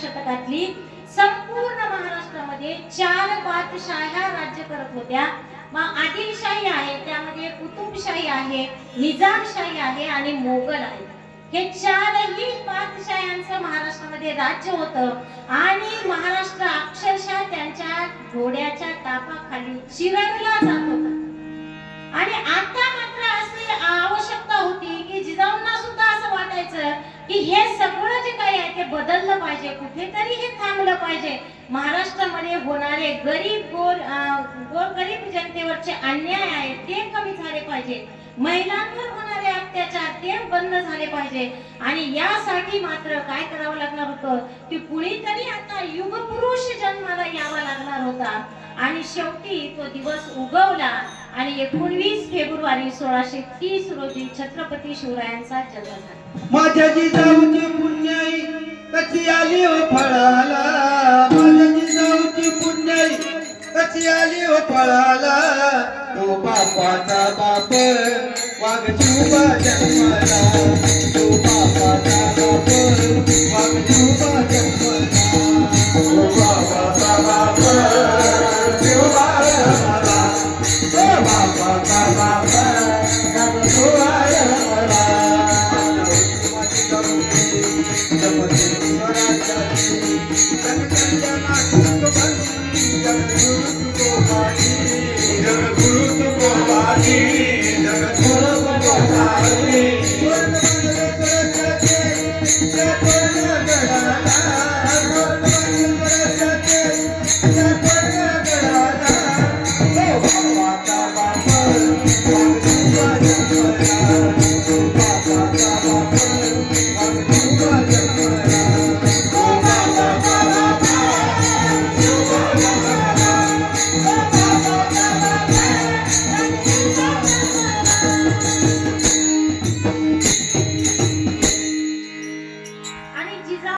शतकातली संपूर्ण महाराष्ट्रामध्ये 4 बादशाह्या राज्य करत होत्या. मग आदिलशाही आहे, त्यामध्ये कुतुबशाही आहे, निजामशाही आहे आणि मोगल आहे. हे 4ही बादशाह्यांचं महाराष्ट्रामध्ये राज्य होतं आणि महाराष्ट्र अक्षरशः त्यांच्या घोड्याच्या तापाखाली चिरडला जात होता. आणि आता मात्र अशी आवश्यकता होती की जिजाऊंना सुद्धा असं वाटायचं की हे सगळं जे काही आहे ते बदललं पाहिजे, कुठेतरी हे थांबलं पाहिजे. महाराष्ट्रामध्ये होणारे गरीब जनतेवरचे अन्याय आहेत ते कमी झाले पाहिजे, महिलांवर होणारे अत्याचार ते बंद झाले पाहिजे. आणि यासाठी मात्र काय करावं लागणार होतं की कुणीतरी आता युगपुरुष जन्माला यावा लागणार होता. आणि शेवटी तो दिवस उगवला आणि 19 फेब्रुवारी 1630 रोजी छत्रपती शिवरायांचा जन्म झाला. माझ्या जिजाऊची पुण्याई कशी आली हो फळाला, माझ्या जिजाऊची पुण्याई कशी आली हो फळाला. तो बापाचा बाप वाघ शिवबा जन्माला, तो बापाचा बाप वाघ शिवबा